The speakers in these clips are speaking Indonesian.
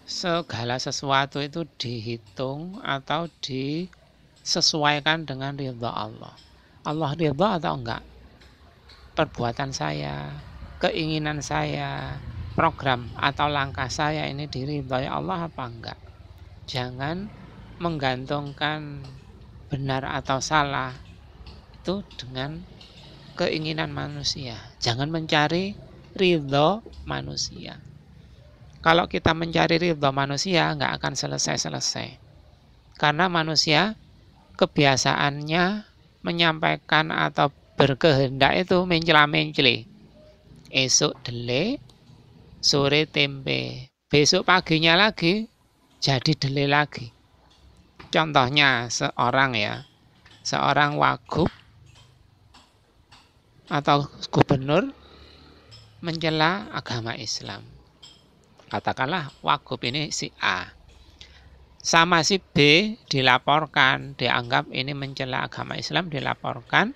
segala sesuatu itu dihitung atau disesuaikan dengan ridha Allah. Allah ridha atau enggak? Perbuatan saya, keinginan saya, program atau langkah saya ini diridhai Allah apa enggak? Jangan menggantungkan benar atau salah itu dengan keinginan manusia. Jangan mencari ridho manusia. Kalau kita mencari ridho manusia, nggak akan selesai-selesai. Karena manusia kebiasaannya menyampaikan atau berkehendak itu mencela-menceli. Esok dele, sore tempe. Besok paginya lagi, jadi dele lagi. Contohnya seorang wagub atau gubernur mencela agama Islam. Katakanlah wagub ini si A. Sama si B dilaporkan, dianggap ini mencela agama Islam, dilaporkan,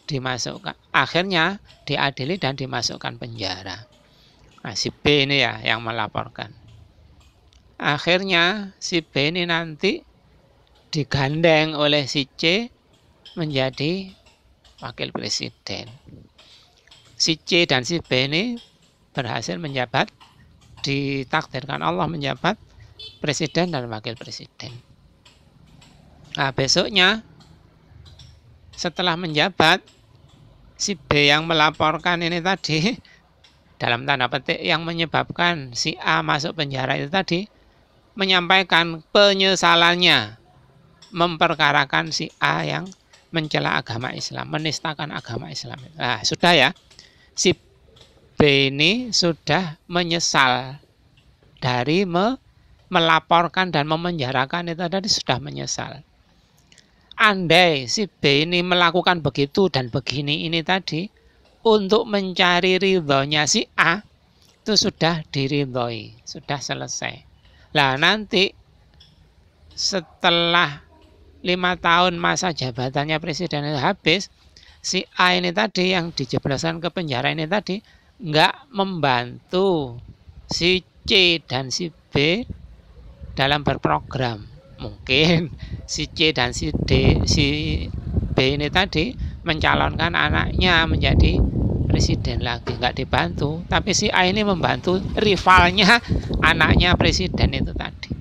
dimasukkan. Akhirnya diadili dan dimasukkan penjara. Nah, si B ini ya yang melaporkan. Akhirnya si B ini nanti digandeng oleh si C menjadi wakil presiden. Si C dan si B ini berhasil menjabat, ditakdirkan Allah menjabat presiden dan wakil presiden. Nah, besoknya setelah menjabat, si B yang melaporkan ini tadi, dalam tanda petik yang menyebabkan si A masuk penjara itu tadi, menyampaikan penyesalannya, memperkarakan si A yang mencela agama Islam, menistakan agama Islam. Nah, sudah ya, si B ini sudah menyesal dari melaporkan dan memenjarakan itu tadi, sudah menyesal. Andai si B ini melakukan begitu dan begini ini tadi untuk mencari ridhonya si A, itu sudah diridhoi, sudah selesai. Nah, nanti setelah 5 tahun masa jabatannya presiden itu habis, si A ini tadi yang dijebloskan ke penjara ini tadi nggak membantu si C dan si B dalam berprogram. Mungkin si C dan si B ini tadi mencalonkan anaknya menjadi presiden lagi, nggak dibantu. Tapi si A ini membantu rivalnya anaknya presiden itu tadi.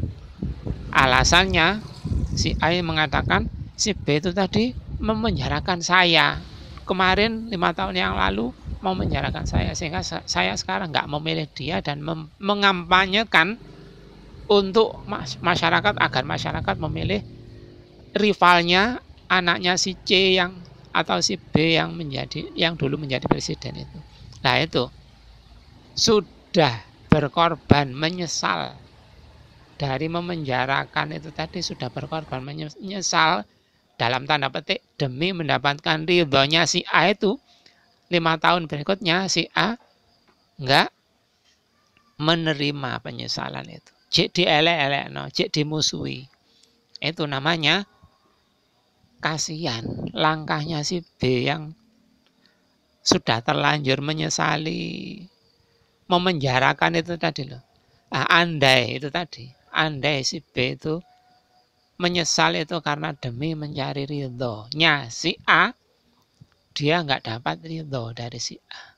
Alasannya si A mengatakan si B itu tadi memenjarakan saya. Kemarin 5 tahun yang lalu mau menjarakan saya, sehingga saya sekarang nggak memilih dia dan mengampanyekan untuk masyarakat, agar masyarakat memilih rivalnya anaknya si C yang atau si B yang dulu menjadi presiden itu. Nah, itu sudah berkorban, menyesal dari memenjarakan itu tadi, sudah berkorban, menyesal dalam tanda petik demi mendapatkan ridhonya si A itu. 5 tahun berikutnya si A enggak menerima penyesalan itu. Cek dielek-elekno, cek dimusuhi. Itu namanya kasihan. Langkahnya si B yang sudah terlanjur menyesali, memenjarakan itu tadi loh. Nah, andai si B itu menyesal itu karena demi mencari ridhonya si A, dia nggak dapat ridho dari si A.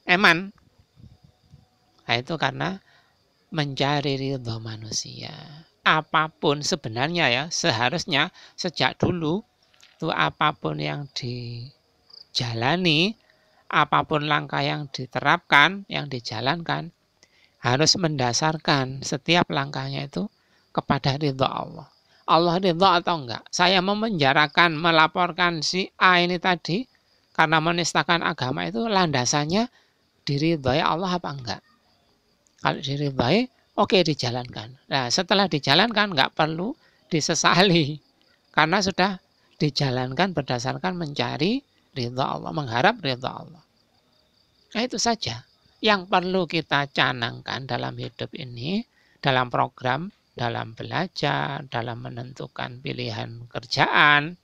Eman. Nah, itu karena mencari ridho manusia. Apapun sebenarnya ya, seharusnya sejak dulu itu apapun yang dijalani, apapun langkah yang diterapkan, yang dijalankan, harus mendasarkan setiap langkahnya itu kepada ridho Allah. Allah ridho atau enggak? Saya memenjarakan, melaporkan si A ini tadi karena menistakan agama, itu landasannya diridhoi Allah apa enggak? Kalau diridhoi, oke, dijalankan. Nah, setelah dijalankan enggak perlu disesali, karena sudah dijalankan berdasarkan mencari ridho Allah, mengharap ridho Allah. Nah, itu saja yang perlu kita canangkan dalam hidup ini, dalam program, dalam belajar, dalam menentukan pilihan kerjaan,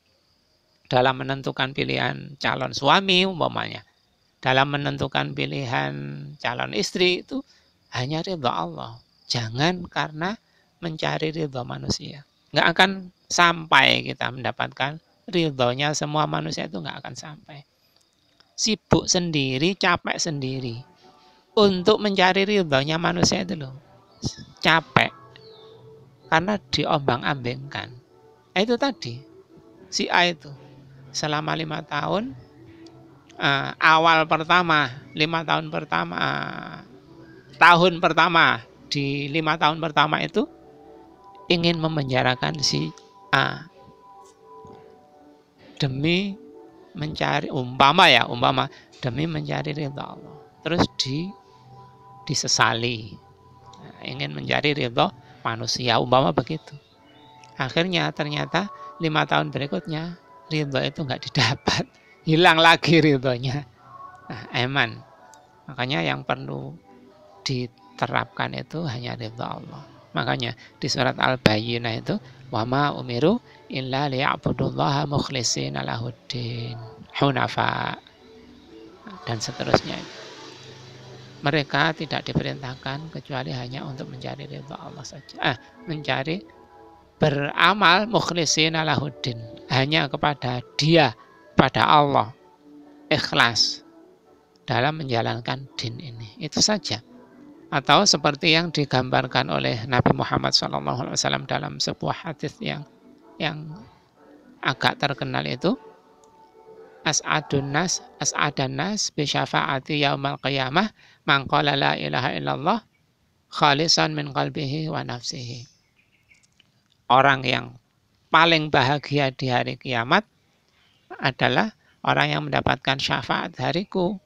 dalam menentukan pilihan calon suami umpamanya, dalam menentukan pilihan calon istri, itu hanya ridho Allah. Jangan karena mencari ridho manusia. Nggak akan sampai kita mendapatkan ridhonya semua manusia, itu nggak akan sampai. Sibuk sendiri, capek sendiri. Untuk mencari ridhonya manusia itu loh, capek. Karena diombang-ambingkan. Itu tadi, si A itu selama 5 tahun, awal pertama, 5 tahun pertama, tahun pertama, di 5 tahun pertama itu ingin memenjarakan si A demi mencari, umpama demi mencari ridha Allah. Terus disesali, ingin mencari ridha manusia, umpama begitu. Akhirnya ternyata 5 tahun berikutnya ridho itu nggak didapat, hilang lagi ridhonya. Nah, eman. Makanya yang perlu diterapkan itu hanya ridho Allah. Makanya di surat Al-Bayyinah itu, wa ma umiru illa liya'budullaha mukhlishina lahuddin hunafa, dan seterusnya. Mereka tidak diperintahkan kecuali hanya untuk mencari ridho Allah saja. Mencari beramal mukhlishina lahuddin, hanya kepada Dia, pada Allah, ikhlas dalam menjalankan din ini. Itu saja. Atau seperti yang digambarkan oleh Nabi Muhammad SAW dalam sebuah hadis yang agak terkenal itu, as'adan nas bi syafaati yaumal qiyamah man qala la ilaha illallah khalisan min qalbihi wa nafsihi. Orang yang paling bahagia di hari kiamat adalah orang yang mendapatkan syafaat dariku.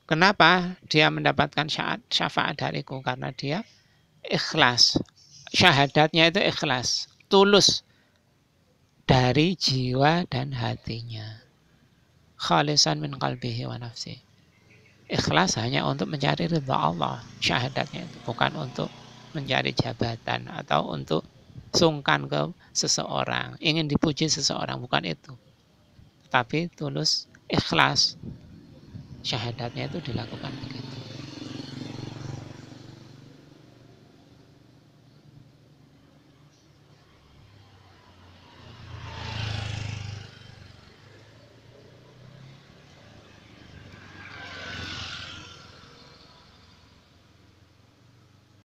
Kenapa dia mendapatkan syafaat dariku? Karena dia ikhlas. Syahadatnya itu ikhlas, tulus dari jiwa dan hatinya. Khalisan min qalbihi wa nafsi. Ikhlas hanya untuk mencari ridha Allah. Syahadatnya itu bukan untuk mencari jabatan atau untuk sungkan ke seseorang, ingin dipuji seseorang, bukan itu. Tapi tulus, ikhlas. Syahadatnya itu dilakukan begitu.